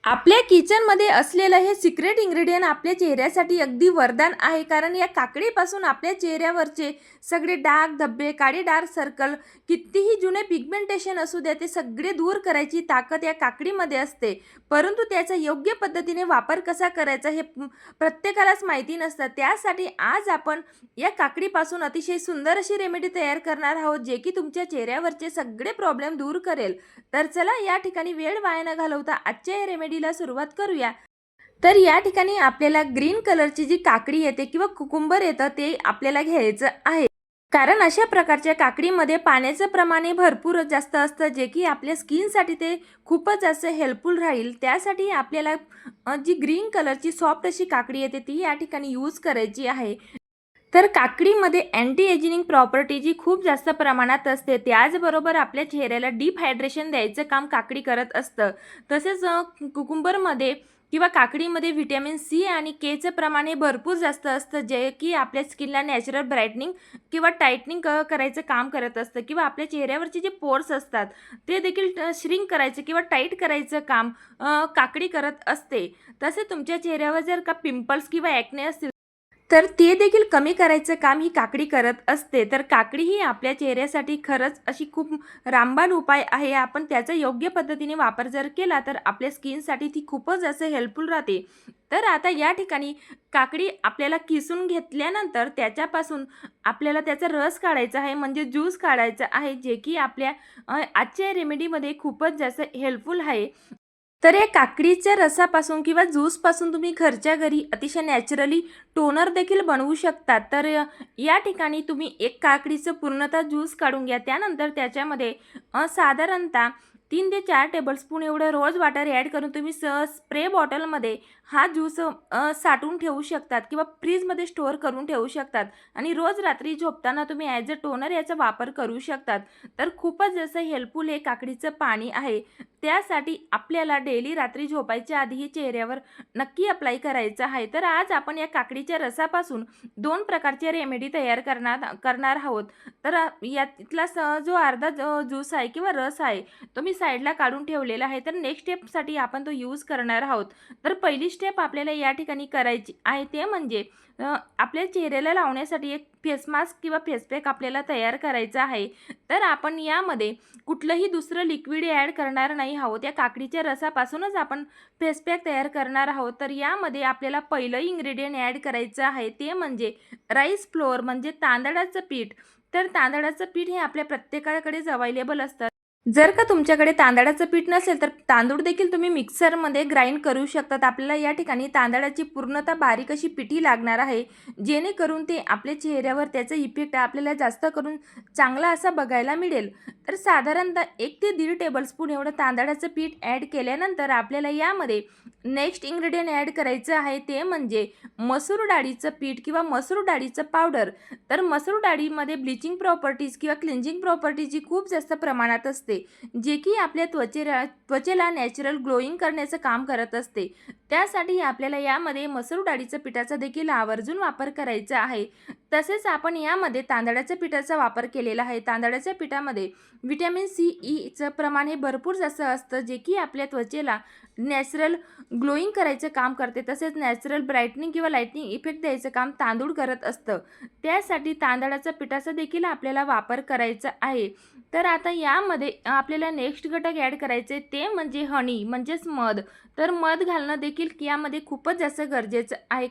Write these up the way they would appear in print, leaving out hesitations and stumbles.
आपल्या किचनमध्ये असलेलं हे सिक्रेट इन्ग्रेडियंट आपल्या चेहऱ्यासाठी अगदी वरदान आहे. कारण या काकडीपासून आपल्या चेहऱ्यावरचे सगळे डाग, धब्बे, काळे डार्क सर्कल, कितीही जुने पिगमेंटेशन असू द्या, ते सगळे दूर करायची ताकद या काकडीमध्ये असते. परंतु त्याचा योग्य पद्धतीने वापर कसा करायचा हे प्रत्येकालाच माहिती नसतं. त्यासाठी आज आपण या काकडीपासून अतिशय सुंदर अशी रेमेडी तयार करणार आहोत, जे की तुमच्या चेहऱ्यावरचे सगळे प्रॉब्लेम दूर करेल. तर चला या ठिकाणी वेळ वाया न घालवता आजच्या या रेमेडीला सुरुवात करूया. तर या ठिकाणी आपल्याला ग्रीन कलरची जी काकडी येते किंवा कुकुंबर येतं ते आपल्याला घ्यायचं आहे. कारण अशा प्रकारच्या काकडीमध्ये पाण्याचं प्रमाण भरपूर जास्त असतं, जे की आपल्या स्किनसाठी ते खूपच जास्त हेल्पफुल राहील. त्यासाठी आपल्याला जी ग्रीन कलरची सॉफ्ट अशी काकडी येते ती या ठिकाणी यूज करायची आहे. तर काकडीमध्ये अँटी एजिंग प्रॉपर्टी जी खूप जास्त प्रमाणात असते, त्याचबरोबर आपल्या चेहऱ्याला डीप हायड्रेशन द्यायचं काम काकडी करत असतं. तसेच कुकुंबरमध्ये किंवा काकडीमध्ये व्हिटॅमिन सी आणि केचं प्रमाण हे भरपूर जास्त असतं, जे की आपल्या स्किनला नॅचरल ब्राईटनिंग किंवा टाईटनिंग करायचं काम करत असतं किंवा आपल्या चेहऱ्यावरचे जे पोर्स असतात ते देखील श्रिंक करायचं किंवा टाईट करायचं काम काकडी करत असते. तसे तुमच्या चेहऱ्यावर जर का पिंपल्स किंवा ॲक्ने असतील तर ते देखील कमी करायचं काम ही काकडी करत असते. तर काकडी ही आपल्या चेहऱ्यासाठी खरंच अशी खूप रामबाण उपाय आहे. आपण त्याचा योग्य पद्धतीने वापर जर केला तर आपल्या स्किनसाठी ती खूपच असं हेल्पफुल राहते. तर आता या ठिकाणी काकडी आपल्याला किसून घेतल्यानंतर त्याच्यापासून आपल्याला त्याचा रस काढायचा आहे, म्हणजे ज्यूस काढायचा आहे, जे की आपल्या आजच्या रेमेडीमध्ये खूपच जास्त हेल्पफुल आहे. तर या काकडीच्या रसापासून किंवा ज्यूसपासून तुम्ही घरच्या घरी अतिशय नॅचरली टोनर देखील बनवू शकता. तर या ठिकाणी तुम्ही एक काकडीचं पूर्णतः ज्यूस काढून घ्या. त्यानंतर त्याच्यामध्ये साधारणतः 3 ते 4 टेबलस्पून एवढं रोज वॉटर ॲड करून तुम्ही स्प्रे बॉटलमध्ये हा ज्यूस साठवून ठेवू शकतात किंवा फ्रीजमध्ये स्टोअर करून ठेवू शकतात आणि रोज रात्री झोपताना तुम्ही ॲज अ टोनर याचा वापर करू शकतात. तर खूपच जसं हेल्पफुल हे काकडीचं पाणी आहे. त्यासाठी आपल्याला डेली रात्री झोपायच्या आधी चेहऱ्यावर नक्की अप्लाय करायचं आहे. तर आज आपण या काकडीच्या रसापासून 2 प्रकारचे रेमेडी तयार करणार आहोत. तर यातला जो अर्धा ज्यूस आहे किंवा रस आहे तो मी साईडला काढून ठेवलेला आहे. तर नेक्स्ट स्टेपसाठी आपण तो यूज करणार आहोत. तर पहिली स्टेप आपल्याला या ठिकाणी करायची आहे ते म्हणजे आपल्या चेहऱ्याला लावण्यासाठी एक फेस मास्क किंवा फेस पॅक आपल्याला तयार करायचा आहे. तर आपण यामध्ये कुठलंही दुसरं लिक्विड ॲड करणार नाही आहोत. या काकडीच्या रसापासूनच आपण फेस पॅक तयार करणार आहोत. तर यामध्ये आपल्याला पहिलं इन्ग्रेडियंट ॲड करायचं आहे ते म्हणजे राईस फ्लोअर, म्हणजे तांदळाचं पीठ. तर तांदळाचं पीठ हे आपल्या प्रत्येकाकडेच अवेलेबल असतं. जर का तुमच्याकडे तांदळाचं पीठ नसेल तर तांदूळ देखील तुम्ही मिक्सरमध्ये ग्राइंड करू शकतात. आपल्याला या ठिकाणी तांदळाची पूर्णतः बारीक अशी पिठी लागणार आहे, जेणेकरून ते आपल्या चेहऱ्यावर त्याचा इफेक्ट आपल्याला जास्त करून चांगला असा बघायला मिळेल. तर साधारणतः 1 ते 1.5 टेबलस्पून एवढं तांदळाचं पीठ ॲड केल्यानंतर आपल्याला यामध्ये नेक्स्ट इन्ग्रेडियंट ॲड करायचं आहे ते म्हणजे मसूर डाळीचं पीठ किंवा मसूर डाळीचं पावडर. तर मसूर डाळीमध्ये ब्लिचिंग प्रॉपर्टीज किंवा क्लिन्झिंग प्रॉपर्टीज खूप जास्त प्रमाणात असते, जे की आपल्या त्वचेला नॅचरल ग्लोईंग करण्याचं काम करत असते. त्यासाठी आपल्याला यामध्ये मसूर डाळीचं पिठाचा देखील आवर्जून वापर करायचा आहे. तसेच आपण यामध्ये तांदळाच्या पिठाचा वापर केलेला आहे. तांदळाच्या पिठामध्ये व्हिटॅमिन सी ईचं प्रमाण हे भरपूर जास्त असतं, जे की आपल्या त्वचेला नॅचरल ग्लोईंग करायचं काम करते. तसेच नॅचरल ब्राईटनिंग किंवा लाईटनिंग इफेक्ट द्यायचं काम तांदूळ करत असतं. त्यासाठी तांदळाच्या पिठाचा देखील आपल्याला वापर करायचा आहे. तर आता यामध्ये आपल्याला नेक्स्ट घटक ॲड करायचे ते म्हणजे हनी, म्हणजेच मध. तर मध घालणं देखील यामध्ये खूपच जास्त गरजेचं आहे.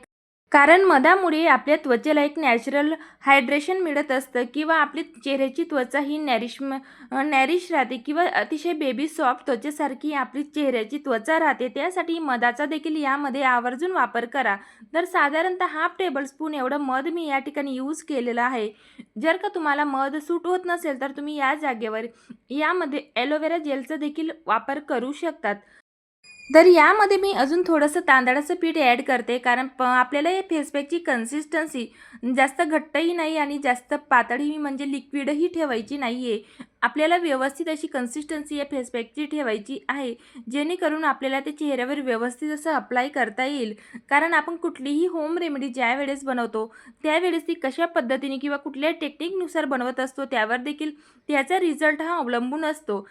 कारण मधामुळे आपल्या त्वचेला एक नॅचरल हायड्रेशन मिळत असतं किंवा आपली चेहऱ्याची त्वचा ही नॅरिश राहते किंवा अतिशय बेबी सॉफ्ट त्वचेसारखी आपली चेहऱ्याची त्वचा राहते. त्यासाठी मधाचा देखील यामध्ये आवर्जून वापर करा. तर साधारणतः हाफ टेबलस्पून एवढं मध मी या ठिकाणी यूज केलेलं आहे. जर का तुम्हाला मध सूट होत नसेल तर तुम्ही या जागेवर यामध्ये ॲलोवेरा जेलचा देखील वापर करू शकतात. तर यामध्ये मी अजून थोडंसं तांदळाचं पीठ ॲड करते, कारण आपल्याला या फेस पॅकची कन्सिस्टन्सी जास्त घट्टही नाही आणि जास्त पातळही म्हणजे लिक्विडही ठेवायची नाही आहे. आपल्याला व्यवस्थित अशी कन्सिस्टन्सी या फेस पॅकची ठेवायची आहे, जेणेकरून आपल्याला ते चेहऱ्यावर व्यवस्थित असं अप्लाय करता येईल. कारण आपण कुठलीही होम रेमेडी ज्यावेळेस बनवतो त्यावेळेस ती कशा पद्धतीने किंवा कुठल्या टेक्निकनुसार बनवत असतो त्यावर देखील त्याचा रिझल्ट हा अवलंबून असतो.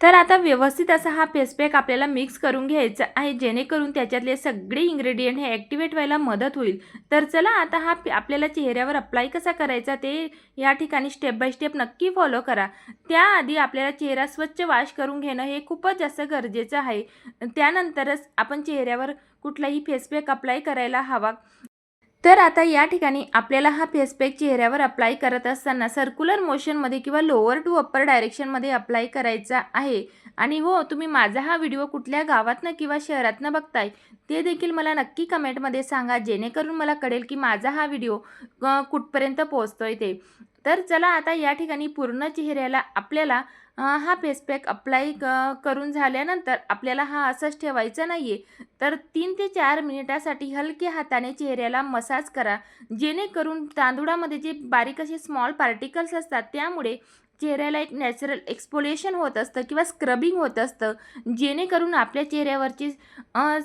तर आता व्यवस्थित असा हा फेस पॅक आपल्याला मिक्स करून घ्यायचा आहे, जेणेकरून त्याच्यातले सगळे इन्ग्रेडियंट हे ॲक्टिवेट व्हायला मदत होईल. तर चला आता हा आपल्याला चेहऱ्यावर अप्लाय कसा करायचा ते या ठिकाणी स्टेप बाय स्टेप नक्की फॉलो करा. त्याआधी आपल्याला चेहरा स्वच्छ वॉश करून घेणं हे खूपच जास्त गरजेचं आहे. त्यानंतरच आपण चेहऱ्यावर कुठलाही फेस पॅक अप्लाय करायला हवा. तर आता या ठिकाणी आपल्याला हा फेस पॅक चेहऱ्यावर अप्लाय करत असताना सर्क्युलर मोशनमध्ये किंवा लोअर टू अप्पर डायरेक्शनमध्ये अप्लाय करायचा आहे. आणि हो, तुम्ही माझा हा व्हिडिओ कुठल्या गावातनं किंवा शहरातनं बघताय ते देखील मला नक्की कमेंटमध्ये सांगा, जेणेकरून मला कळेल की माझा हा व्हिडिओ कुठपर्यंत पोहोचतोय ते. तर चला आता या ठिकाणी पूर्ण चेहऱ्याला आपल्याला हा फेस पॅक अप्लाय करून झाल्यानंतर आपल्याला हा असंच ठेवायचा नाही आहे. तर 3 ते 4 मिनिटासाठी हलक्या हाताने चेहऱ्याला मसाज करा, जेणेकरून तांदूळामध्ये जे बारीक असे स्मॉल पार्टिकल्स असतात त्यामुळे चेहऱ्याला एक नॅचरल एक्सफोलिएशन होत असतं किंवा स्क्रबिंग होत असतं, जेणेकरून आपल्या चेहऱ्यावरची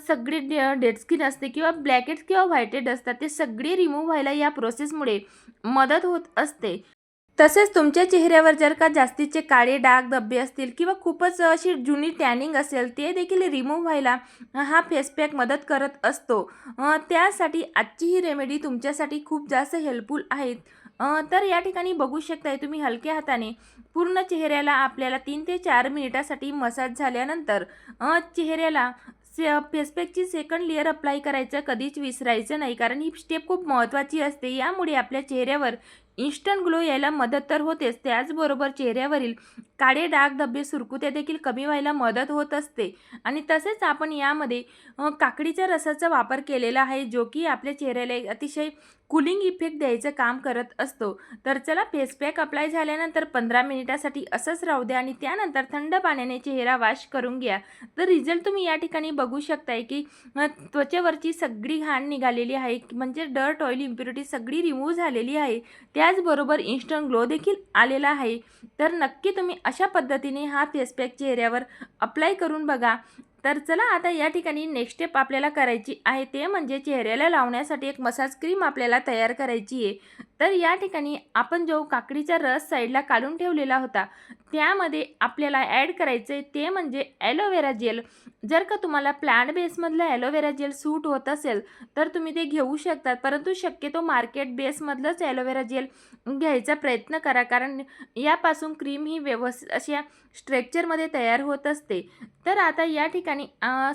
सगळे डेड स्किन असते किंवा ब्लॅकेट्स किंवा व्हाईटेड असतात ते सगळे रिमूव्ह व्हायला या प्रोसेसमुळे मदत होत असते. तसेच तुमच्या चेहऱ्यावर जर का जास्तीचे काळे डाग धब्बे असतील किंवा खूपच अशी जुनी टॅनिंग असेल ते देखील रिमूव्ह व्हायला हा फेस पॅक मदत करत असतो. त्यासाठी आजची ही रेमेडी तुमच्यासाठी खूप जास्त हेल्पफुल आहेत. तर या ठिकाणी बघू शकताय तुम्ही हलक्या हाताने पूर्ण चेहऱ्याला आपल्याला 3 ते 4 मिनिटासाठी मसाज झाल्यानंतर चेहऱ्याला फेस पॅकची सेकंड लेअर अप्लाय करायचं कधीच विसरायचं नाही, कारण ही स्टेप खूप महत्त्वाची असते. यामुळे आपल्या चेहऱ्यावर इन्स्टंट ग्लो यायला मदत तर होतेच, त्याचबरोबर चेहऱ्यावरील काळे डाग धब्बे सुरकुत्या देखील कमी व्हायला मदत होत असते. आणि तसेच आपण यामध्ये काकडीच्या रसाचा वापर केलेला आहे, जो की आपल्या चेहऱ्याला एक अतिशय कूलिंग इफेक्ट द्यायचं काम करत असतो. तर चला, फेस पॅक अप्लाय झाल्यानंतर 15 मिनिटासाठी असंच राहू द्या आणि त्यानंतर थंड पाण्याने चेहरा वॉश करून घ्या. तर रिझल्ट तुम्ही या ठिकाणी बघू शकताय की त्वचेवरची सगळी घाण निघालेली आहे, म्हणजे डर्ट, ऑइल, इम्प्युरिटी सगळी रिमूव्ह झालेली आहे. त्याचबरोबर इन्स्टंट ग्लो देखील आलेला आहे. तर नक्की तुम्ही अशा पद्धतीने हा फेस पॅक चेहऱ्यावर अप्लाय करून बघा. तर चला, आता या ठिकाणी नेक्स्ट स्टेप आपल्याला करायची आहे, ते म्हणजे चेहऱ्याला लावण्यासाठी एक मसाज क्रीम आपल्याला तयार करायची आहे. तर या ठिकाणी आपण जो काकडीचा रस साईडला काढून ठेवलेला होता त्यामध्ये आपल्याला ॲड करायचं आहे ते म्हणजे ॲलोवेरा जेल. जर का तुम्हाला प्लांट बेसमधलं ॲलोवेरा जेल सूट होत असेल तर तुम्ही ते घेऊ शकतात, परंतु शक्यतो मार्केट बेसमधलंच ॲलोवेरा जेल घ्यायचा प्रयत्न करा, कारण यापासून क्रीम ही व्यवस्थित अशा स्ट्रक्चरमध्ये तयार होत असते. तर आता या ठिकाणी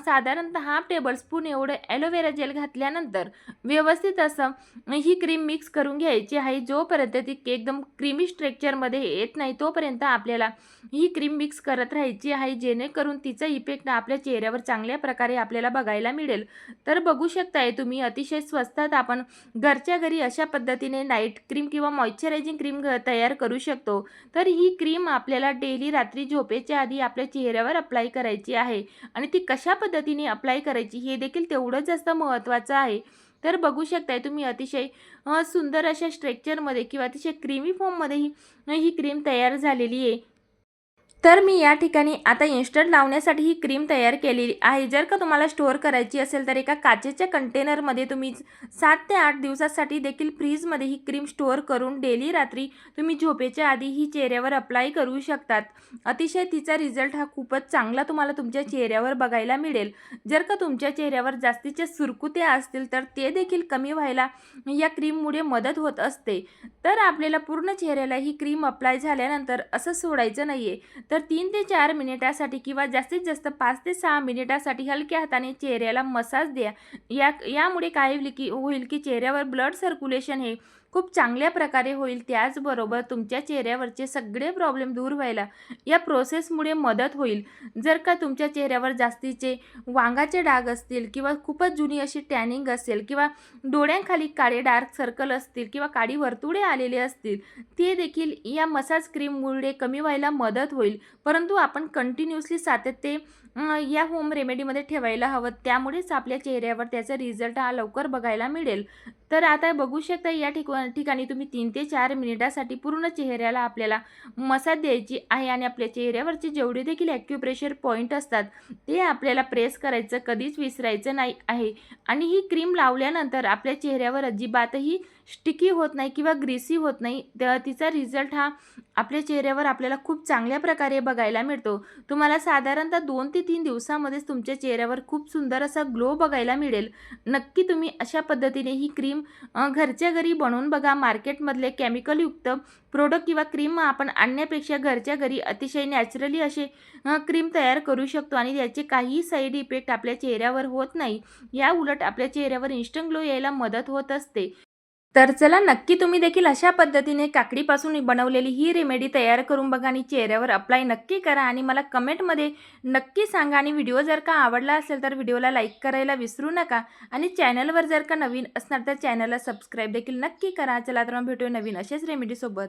साधारणतः हाफ टेबलस्पून एवढं ॲलोवेरा जेल घातल्यानंतर व्यवस्थित असं ही क्रीम मिक्स करून घ्यायची आहे. जोपर्यंत ती एकदम क्रीमी स्ट्रक्चरमध्ये येत नाही तोपर्यंत आपल्याला ही क्रीम मिक्स करत राहायची आहे, जेणेकरून तिचा इफेक्ट आपल्या चेहऱ्यावर चांगल्या प्रकारे आपल्याला बघायला मिळेल. तर बघू शकताय तुम्ही अतिशय स्वस्तात आपण घरच्या घरी अशा पद्धतीने नाईट क्रीम किंवा मॉइश्चरायझिंग क्रीम तयार करू शकतो. तर ही क्रीम आपल्याला डेली रात्री झोपेच्या आधी आपल्या चेहऱ्यावर अप्लाय करायची आहे आणि ती कशा पद्धतीने अप्लाय करायची हे देखील तेवढंच जास्त महत्त्वाचं आहे. तर बघू शकताय तुम्ही अतिशय सुंदर अशा स्ट्रक्चरमध्ये किंवा अतिशय क्रीमी फॉर्ममध्ये ही क्रीम तयार झालेली आहे. तर मी या ठिकाणी आता इन्स्टंट लावण्यासाठी ही क्रीम तयार केलेली आहे. जर का तुम्हाला स्टोअर करायची असेल तर एका काचेच्या कंटेनरमध्ये तुम्ही 7 ते 8 दिवसासाठी देखील फ्रीजमध्ये ही क्रीम स्टोअर करून डेली रात्री तुम्ही झोपेच्या आधी ही चेहऱ्यावर अप्लाय करू शकतात. अतिशय तिचा रिझल्ट हा खूपच चांगला तुम्हाला तुमच्या चेहऱ्यावर बघायला मिळेल. जर का तुमच्या चेहऱ्यावर जास्तीचे सुरकुत्या असतील तर ते देखील कमी व्हायला या क्रीममुळे मदत होत असते. तर आपल्याला पूर्ण चेहऱ्याला ही क्रीम अप्लाय झाल्यानंतर असं सोडायचं नाही आहे, तर 3 ते 4 मिनिटासाठी किंवा जास्तीत जास्त 5 ते 6 मिनिटासाठी हलक्या हाताने चेहऱ्याला मसाज द्या. यामुळे काय होईल की चेहऱ्यावर ब्लड सर्क्युलेशन हे खूप चांगल्या प्रकारे होईल. त्याचबरोबर तुमच्या चेहऱ्यावरचे सगळे प्रॉब्लेम दूर व्हायला या प्रोसेसमुळे मदत होईल. जर का तुमच्या चेहऱ्यावर जास्तीचे वांगाचे डाग असतील किंवा खूपच जुनी अशी टॅनिंग असेल किंवा डोळ्यांखाली काळे डार्क सर्कल असतील किंवा काळी वर्तुळे आलेले असतील, ते देखील या मसाज क्रीममुळे कमी व्हायला मदत होईल. परंतु आपण कंटिन्युअसली सातत्य या होम रेमेडीमध्ये ठेवायला हवं, त्यामुळेच आपल्या चेहऱ्यावर त्याचा रिझल्ट हा लवकर बघायला मिळेल. तर आता बघू शकता या ठिकाणी तुम्ही 3 ते 4 मिनिटासाठी पूर्ण चेहऱ्याला आपल्याला मसाज द्यायची आहे आणि आपल्या चेहऱ्यावरचे जेवढे देखील ॲक्युप्रेशर पॉईंट असतात ते आपल्याला प्रेस करायचं कधीच विसरायचं नाही आहे. आणि ही क्रीम लावल्यानंतर आपल्या चेहऱ्यावर अजिबातही स्टिकी होत नाही किंवा ग्रीसी होत नाही. तिचा रिझल्ट हा आपल्या चेहऱ्यावर आपल्याला खूप चांगल्या प्रकारे बघायला मिळतो. तुम्हाला साधारणतः 2 ते 3 दिवसामध्येच तुमच्या चेहऱ्यावर खूप सुंदर असा ग्लो बघायला मिळेल. नक्की तुम्ही अशा पद्धतीने ही क्रीम घरच्या घरी बनवून बघा. मार्केटमधले केमिकलयुक्त प्रोडक्ट किंवा क्रीम आपण आणण्यापेक्षा घरच्या घरी अतिशय नॅचरली असे क्रीम तयार करू शकतो आणि याचे काहीही साईड इफेक्ट आपल्या चेहऱ्यावर होत नाही. या उलट आपल्या चेहऱ्यावर इन्स्टंट ग्लो यायला मदत होत असते. तर चला नक्की तुम्ही देखील अशा पद्धतीने काकडीपासून बनवलेली ही रेमेडी तयार करून बघा आणि चेहऱ्यावर अप्लाय नक्की करा आणि मला कमेंटमध्ये नक्की सांगा. आणि व्हिडिओ जर का आवडला असेल तर व्हिडिओला लाईक करायला विसरू नका आणि चॅनलवर जर का नवीन असणार तर चॅनलला सबस्क्राईब देखील नक्की करा. चला तर मग भेटूया नवीन अशाच रेमेडीसोबत.